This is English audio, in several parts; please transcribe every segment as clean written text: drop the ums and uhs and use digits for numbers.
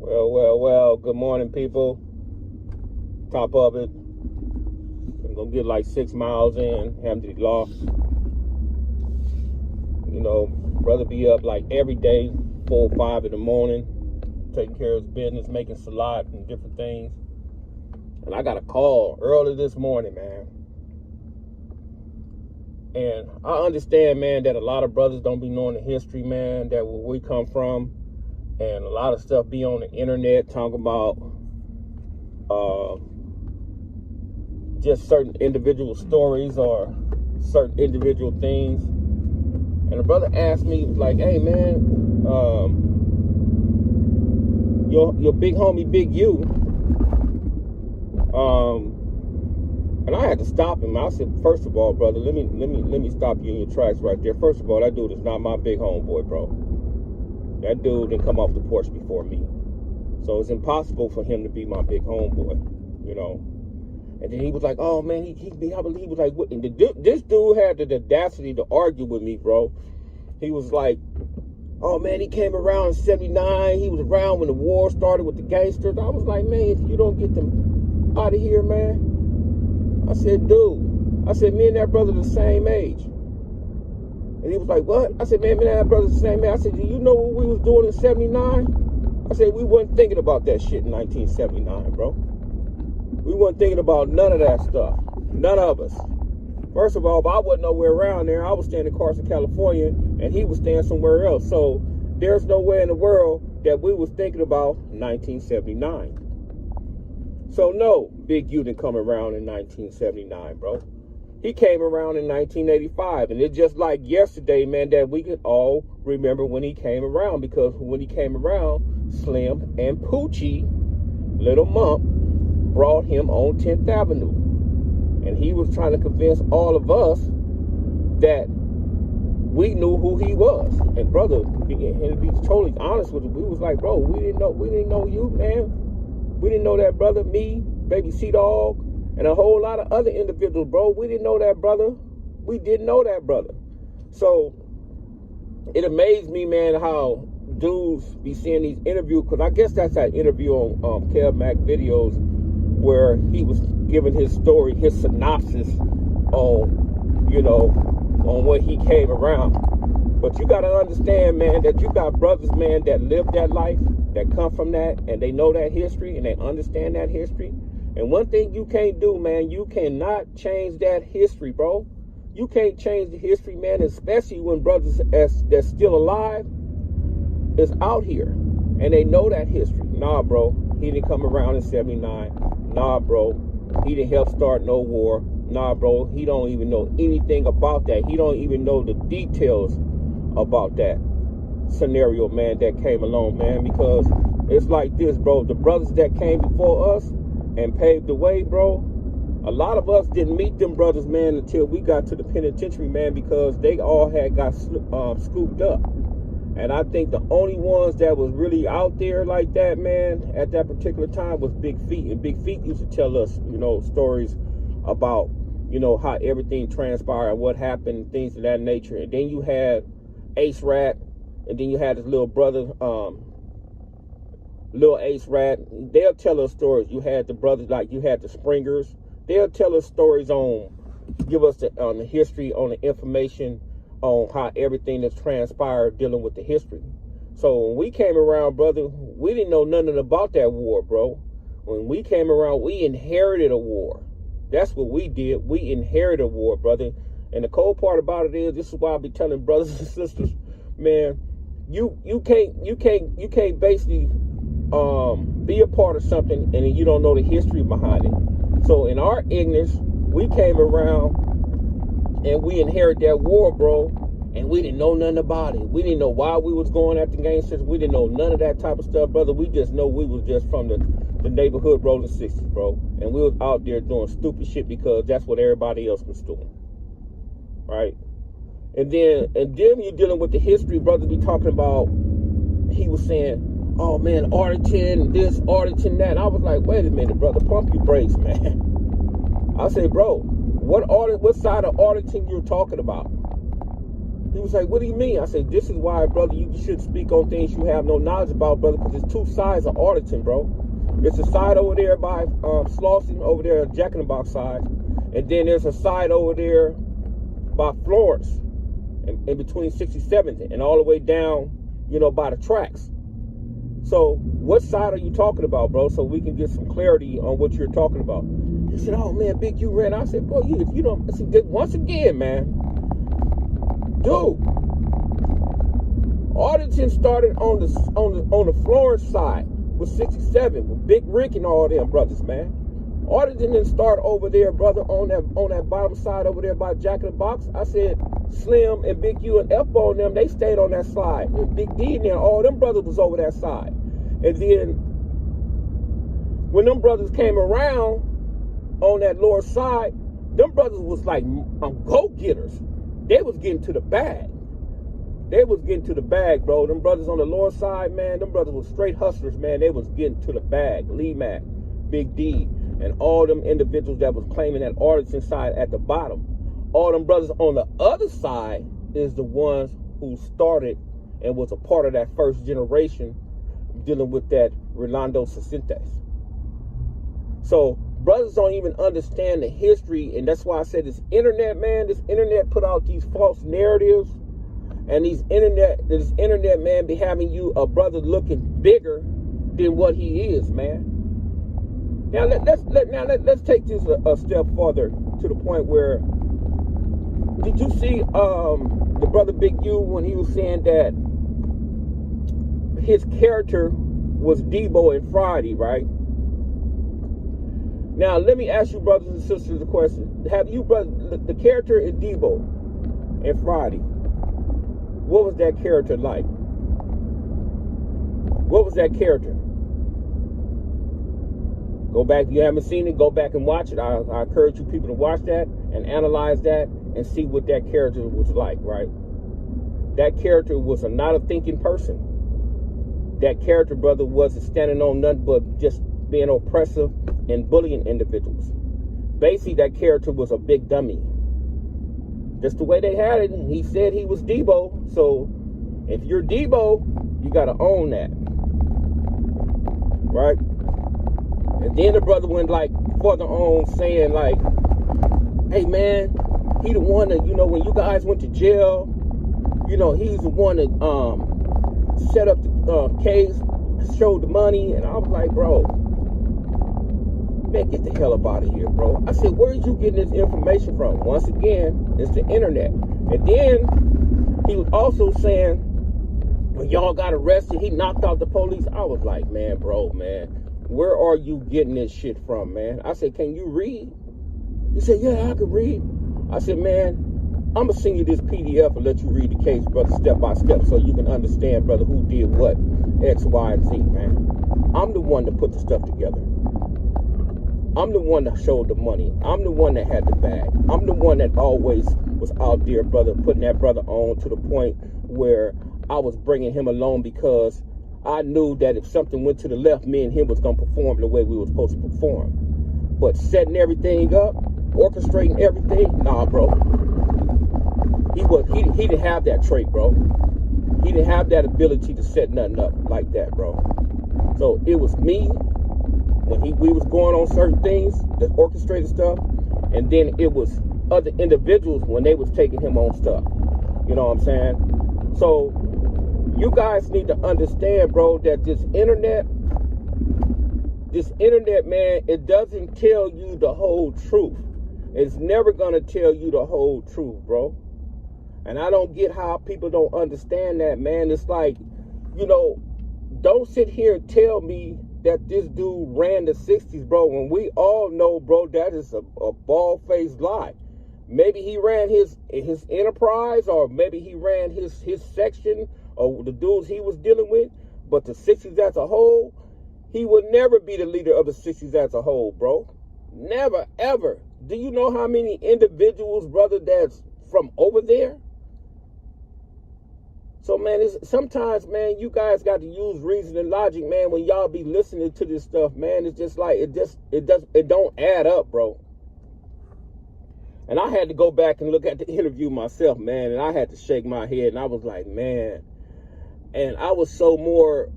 Well, good morning, people. Top of it. I'm going to get like 6 miles in, alhamdulillah. You know, brother be up like every day, 4 or 5 in the morning, taking care of his business, making salat and different things. And I got a call early this morning, man. And I understand, man, that a lot of brothers don't be knowing the history, man, that where we come from. And a lot of stuff be on the internet talking about just certain individual stories or certain individual things. And a brother asked me, like, hey, man, your big homie, Big U, and I had to stop him. I said, first of all, brother, let me stop you in your tracks right there. First of all, that dude is not my big homeboy, bro. That dude didn't come off the porch before me. So it's impossible for him to be my big homeboy, you know. And then he was like, oh, man, he was like, what? And this dude had the audacity to argue with me, bro. He was like, oh, man, he came around in 79. He was around when the war started with the gangsters. I was like, man, if you don't get them out of here, man. I said, dude, I said, me and that brother the same age. And he was like, what? I said, man, me and that brother the same age. I said, do you know what we was doing in 79? I said, we wasn't thinking about that shit in 1979, bro. We wasn't thinking about none of that stuff. None of us. First of all, I wasn't nowhere around there. I was staying in Carson, California, and he was staying somewhere else. So there's no way in the world that we was thinking about 1979. So no, Big U didn't come around in 1979, bro. He came around in 1985, and it's just like yesterday, man, that we can all remember when he came around, because when he came around, Slim and Poochie, Little Mump, brought him on 10th Avenue. And he was trying to convince all of us that we knew who he was. And brother, and to be totally honest with you, we was like, bro, we didn't know you, man. We didn't know that brother, me, Baby Sea-Dog, and a whole lot of other individuals, bro. We didn't know that brother. We didn't know that brother. So it amazed me, man, how dudes be seeing these interviews, because I guess that's that interview on KevMacVideos where he was giving his story, his synopsis on, you know, on what he came around. But you got to understand, man, that you got brothers, man, that live that life, that come from that, and they know that history, and they understand that history. And one thing you can't do, man, you cannot change that history, bro. You can't change the history, man, especially when brothers that's still alive is out here, and they know that history. Nah, bro, he didn't come around in 79. Nah, bro, he didn't help start no war. Nah, bro, he don't even know anything about that. He don't even know the details about that scenario, man, that came along, man, because it's like this, bro. The brothers that came before us and paved the way, bro, a lot of us didn't meet them brothers, man, until we got to the penitentiary, man, because they all had got scooped up. And I think the only ones that was really out there like that, man, at that particular time was Big Feet. And Big Feet used to tell us, you know, stories about, you know, how everything transpired and what happened, things of that nature. And then you had Ace Rat, and then you had his little brother, Little Ace Rat. They'll tell us stories. You had the brothers, like you had the Springers. They'll tell us stories give us on the history, on the information, on how everything that's transpired dealing with the history. So when we came around, brother, we didn't know nothing about that war, bro. When we came around, we inherited a war. That's what we did. We inherited a war, brother. And the cold part about it is, this is why I be telling brothers and sisters, man, you can't basically be a part of something and you don't know the history behind it. So in our ignorance, we came around and we inherited that war, bro, and we didn't know nothing about it. We didn't know why we was going after gangsters. We didn't know none of that type of stuff, brother. We just know we was just from the neighborhood rolling 60s, bro. And we was out there doing stupid shit because that's what everybody else was doing, right? And then you're dealing with the history, brother. Be talking about, he was saying, oh, man, Arlington, this, Arlington, that. And I was like, wait a minute, brother, pump your brakes, man. I said, bro, what side of Arlington you're talking about? He was like, what do you mean? I said, this is why, brother, you should speak on things you have no knowledge about, brother, because there's two sides of Arlington, bro. There's a side over there by Slauson, over there, Jack in the Box side. And then there's a side over there by Florence, in between 67th and all the way down, you know, by the tracks. So what side are you talking about, bro? So we can get some clarity on what you're talking about. He said, oh, man, Big U ran. I said, boy, if you don't, once again, man, dude, Arlington started on the Florence side with 67, with Big Rick and all them brothers, man. Arlington didn't start over there, brother, on that bottom side over there by Jack in the Box. I said Slim and Big U and F-Bone them, they stayed on that side. And Big D and them, all them brothers was over that side. And then when them brothers came around on that lower side, them brothers was like go-getters. They was getting to the bag. They was getting to the bag, bro. Them brothers on the lower side, man, them brothers was straight hustlers, man. They was getting to the bag. Lee Mac, Big D, and all them individuals that was claiming that Arlington side at the bottom. All them brothers on the other side is the ones who started and was a part of that first generation dealing with that Rolando Sesentes. So brothers don't even understand the history, and that's why I said this internet, man, this internet put out these false narratives, and this internet, man, be having you a brother looking bigger than what he is, man. Now let's take this a step further to the point where, did you see the brother Big U when he was saying that his character was Debo in Friday, right? Now let me ask you, brothers and sisters, a question. Have you, brother, the character in Debo in Friday? What was that character like? What was that character? Go back, if you haven't seen it, go back and watch it. I encourage you people to watch that and analyze that and see what that character was like, right? That character was not a thinking person. That character, brother, wasn't standing on nothing but just being oppressive and bullying individuals. Basically, that character was a big dummy. That's the way they had it. He said he was Debo. So if you're Debo, you got to own that, right? And then the brother went like further on saying like, hey man, he the one that, you know, when you guys went to jail, you know, he's the one that set up the case, showed the money. And I was like, bro, man, get the hell up out of here, bro. I said, where did you get this information from? Once again, it's the internet. And then he was also saying, when y'all got arrested, he knocked out the police. I was like, man, bro, man, where are you getting this shit from, man? I said, can you read? He said, yeah, I can read. I said, man, I'm going to send you this PDF and let you read the case, brother, step by step, so you can understand, brother, who did what, X, Y, and Z, man. I'm the one that put the stuff together. I'm the one that showed the money. I'm the one that had the bag. I'm the one that always was out there, brother, putting that brother on to the point where I was bringing him along because I knew that if something went to the left, me and him was going to perform the way we were supposed to perform. But setting everything up, orchestrating everything, nah, bro. He didn't have that trait, bro. He didn't have that ability to set nothing up like that, bro. So it was me when we was going on certain things, that orchestrated stuff, and then it was other individuals when they was taking him on stuff. You know what I'm saying? So you guys need to understand, bro, that this internet, man, it doesn't tell you the whole truth. It's never gonna tell you the whole truth, bro. And I don't get how people don't understand that, man. It's like, you know, don't sit here and tell me that this dude ran the 60s, bro, when we all know, bro, that is a bald-faced lie. Maybe he ran his enterprise, or maybe he ran his section, or the dudes he was dealing with, but the 60s as a whole, he would never be the leader of the 60s as a whole, bro. Never, ever. Do you know how many individuals, brother, that's from over there? So, man, sometimes, man, you guys got to use reason and logic, man, when y'all be listening to this stuff, man. It's just like, it don't add up, bro. And I had to go back and look at the interview myself, man, and I had to shake my head, and I was like, man, and I was so more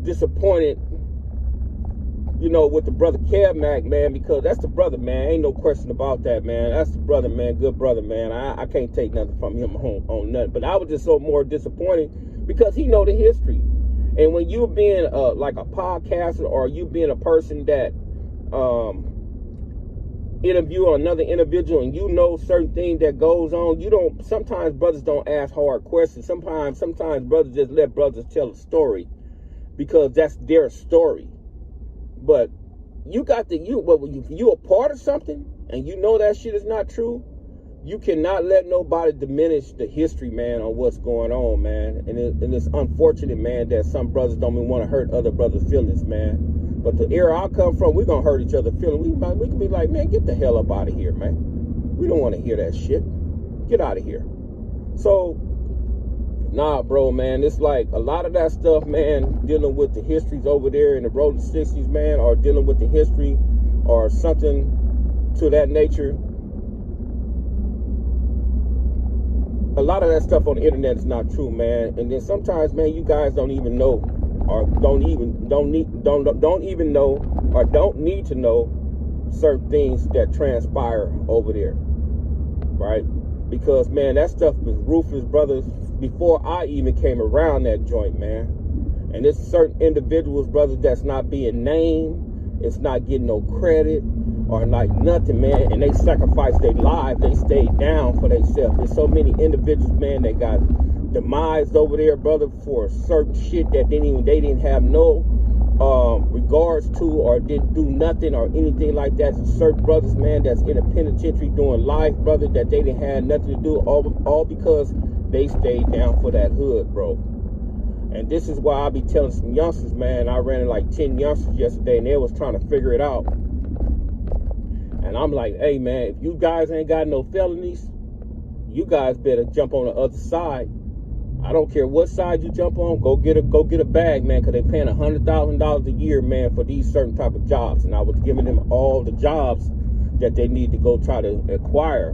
disappointed, you know, with the brother KevMac, man, because that's the brother, man. Ain't no question about that, man. That's the brother, man. Good brother, man. I can't take nothing from him on nothing. But I was just so more disappointed because he know the history. And when you being like a podcaster, or you being a person that interview another individual, and you know certain things that goes on, you don't, sometimes brothers don't ask hard questions. Sometimes brothers just let brothers tell a story because that's their story. But you got to, you a part of something and you know that shit is not true, you cannot let nobody diminish the history, man, on what's going on, man. And it's unfortunate, man, that some brothers don't even want to hurt other brothers' feelings, man. But the era I come from, we're going to hurt each other's feelings. We can be like, man, get the hell up out of here, man. We don't want to hear that shit. Get out of here. So, nah, bro, man, it's like a lot of that stuff, man, dealing with the histories over there in the rolling 60s, man, or dealing with the history or something to that nature. A lot of that stuff on the internet is not true, man. And then sometimes, man, you guys don't even know, or don't even know, or don't need to know certain things that transpire over there, right? Because, man, that stuff was ruthless, brothers, before I even came around that joint, man. And there's certain individuals, brothers, that's not being named, it's not getting no credit or like nothing, man, and they sacrificed their lives. They stayed down for themselves. There's so many individuals, man, that got demised over there, brother, for certain shit that they didn't have no regards to, or didn't do nothing or anything like that. There's certain brothers, man, that's in a penitentiary doing life, brother, that they didn't have nothing to do, all because they stayed down for that hood, bro. And this is why I be telling some youngsters, man. I ran like 10 youngsters yesterday, and they was trying to figure it out. And I'm like, hey, man, if you guys ain't got no felonies, you guys better jump on the other side. I don't care what side you jump on, go get a bag, man, because they paying $100,000 a year, man, for these certain type of jobs. And I was giving them all the jobs that they need to go try to acquire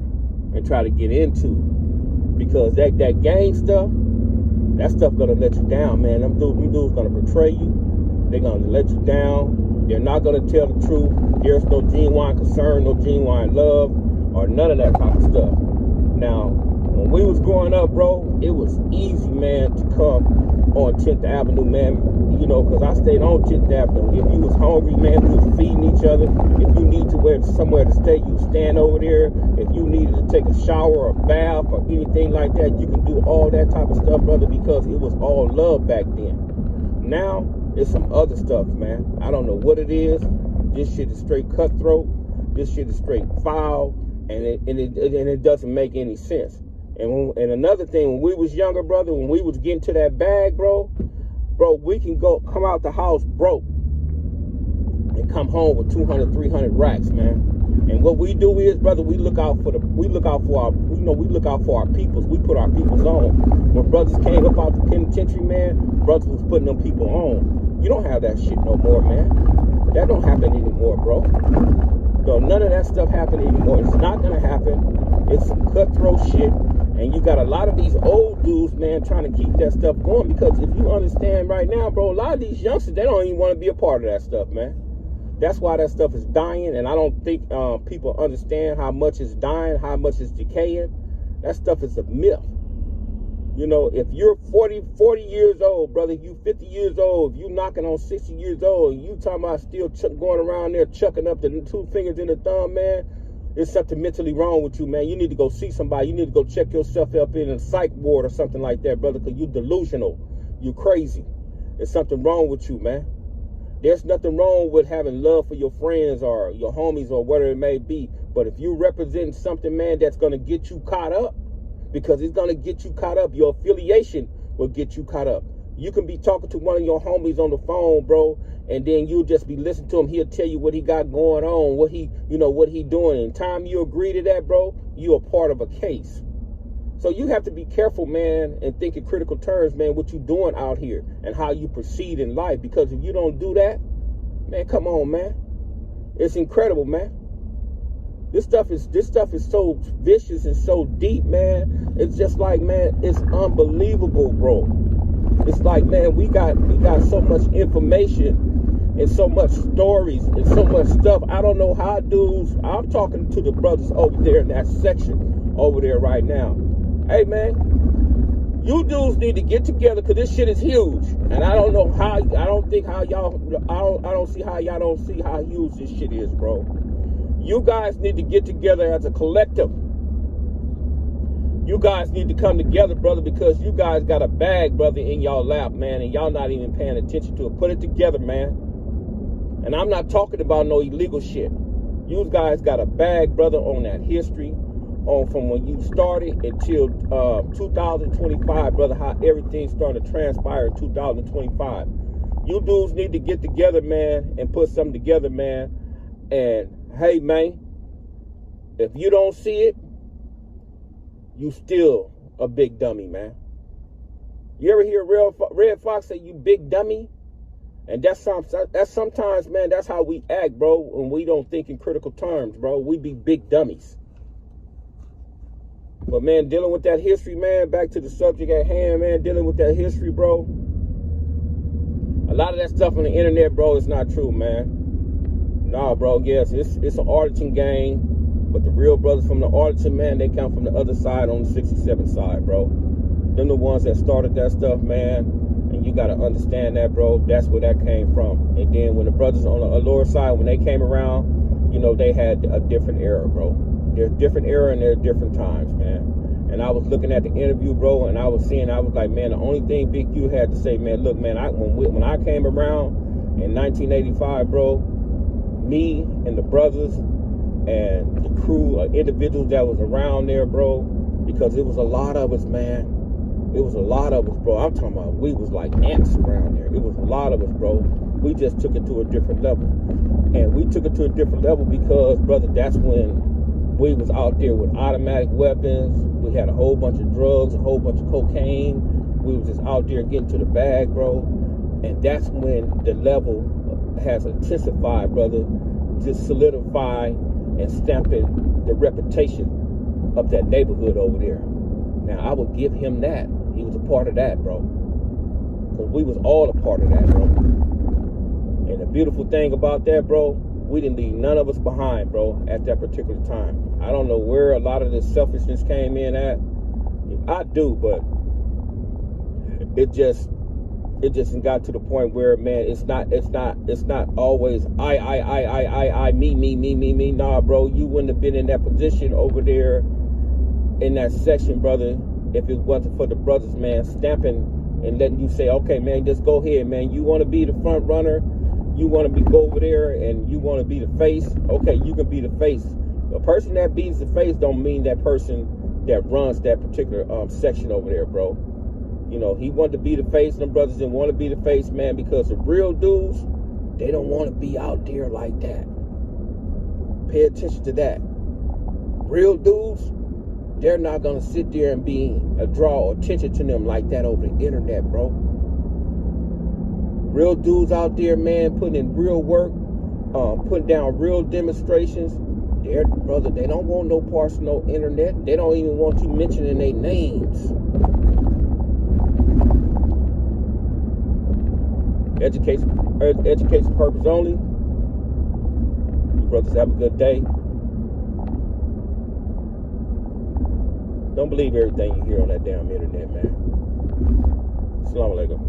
and try to get into. Because that gang stuff, that stuff gonna let you down, man. Them dudes gonna betray you. They're gonna let you down. They're not gonna tell the truth. There's no genuine concern, no genuine love, or none of that type of stuff. Now, when we was growing up, bro, it was easy, man, to come on 10th Avenue, man, you know, because I stayed on 10th Avenue. If you was hungry, man, we was feeding each other. If you need somewhere to stay, you stand over there. If you needed to take a shower or a bath or anything like that, you can do all that type of stuff, brother, because it was all love back then. Now, it's some other stuff, man. I don't know what it is. This shit is straight cutthroat. This shit is straight foul, and it doesn't make any sense. And another thing, when we was younger, brother, when we was getting to that bag, bro, we can come out the house broke and come home with 200, 300 racks, man. And what we do is, brother, we look out for our peoples. We put our peoples on. When brothers came up out the penitentiary, man, brothers was putting them people on. You don't have that shit no more, man. That don't happen anymore, bro. So none of that stuff happen anymore. It's not gonna happen. It's some cutthroat shit. And you got a lot of these old dudes, man, trying to keep that stuff going. Because if you understand right now, bro, a lot of these youngsters, they don't even want to be a part of that stuff, man. That's why that stuff is dying. And I don't think people understand how much it's dying, how much it's decaying. That stuff is a myth. You know, if you're 40 years old, brother, if you 50 years old, if you knocking on 60 years old, and you talking about still going around there chucking up the 2 fingers in the thumb, man, there's something mentally wrong with you, man. You need to go see somebody. You need to go check yourself up in a psych ward or something like that, brother, because you delusional. You crazy. There's something wrong with you, man. There's nothing wrong with having love for your friends or your homies or whatever it may be. But if you represent something, man, that's going to get you caught up, because it's going to get you caught up. Your affiliation will get you caught up. You can be talking to one of your homies on the phone, bro, and then you'll just be listening to him. He'll tell you what he got going on, what he doing. And time you agree to that, bro, you're a part of a case. So you have to be careful, man, and think in critical terms, man, what you doing out here and how you proceed in life. Because if you don't do that, man, come on, man. It's incredible, man. This stuff is so vicious and so deep, man. It's just like, man, it's unbelievable, bro. It's like, man, we got so much information and so much stories and so much stuff. I don't know how dudes. I'm talking to the brothers over there in that section over there right now. Hey, man, you dudes need to get together because this shit is huge. And I don't know how. I don't see how y'all don't see how huge this shit is, bro. You guys need to get together as a collective. You guys need to come together, brother, because you guys got a bag, brother, in y'all lap, man, and y'all not even paying attention to it. Put it together, man. And I'm not talking about no illegal shit. You guys got a bag, brother, on that history, on from when you started until 2025, brother, how everything started to transpire in 2025. You dudes need to get together, man, and put something together, man. And hey, man, if you don't see it, you still a big dummy, man. You ever hear Red Fox say, you big dummy? And that's sometimes, man, that's how we act, bro, when we don't think in critical terms, bro. We be big dummies. But, man, dealing with that history, man, back to the subject at hand, man, dealing with that history, bro. A lot of that stuff on the internet, bro, is not true, man. Nah, bro, yes, it's an Arlington game, but the real brothers from the Arlington, man, they come from the other side on the 67 side, bro. Them the ones that started that stuff, man, and you got to understand that, bro. That's where that came from. And then when the brothers on the lower side, when they came around, you know, they had a different era, bro. There's different era and there's different times, man. And I was looking at the interview, bro, and I was like, man, the only thing Big U had to say, man, look, man, when I came around in 1985, bro, me and the brothers and the crew of individuals that was around there, bro, because it was a lot of us, man. It was a lot of us, bro. I'm talking about we was like ants around there. It was a lot of us, bro. We just took it to a different level. And we took it to a different level because, brother, that's when we was out there with automatic weapons. We had a whole bunch of drugs, a whole bunch of cocaine. We was just out there getting to the bag, bro. And that's when the level has intensified, brother, to solidify and stamping the reputation of that neighborhood over there. Now, I would give him that. He was a part of that, bro. Because we was all a part of that, bro. And the beautiful thing about that, bro, we didn't leave none of us behind, bro, at that particular time. I don't know where a lot of this selfishness came in at. I do, but it just got to the point where, man, it's not always I, me. Nah, bro, you wouldn't have been in that position over there in that section, brother, if it wasn't for the brothers, man, stamping and letting you say, okay, man, just go ahead, man. You want to be the front runner, you want to go over there and you want to be the face, okay, you can be the face. The person that beats the face don't mean that person that runs that particular section over there, bro. You know, he wanted to be the face, and them brothers didn't want to be the face, man, because the real dudes, they don't want to be out there like that. Pay attention to that. Real dudes, they're not going to sit there and draw attention to them like that over the internet, bro. Real dudes out there, man, putting in real work, putting down real demonstrations. Brother, they don't want no parts of no internet. They don't even want you mentioning their names. Education purpose only. You brothers have a good day. Don't believe everything you hear on that damn internet, man. Assalamu alaikum.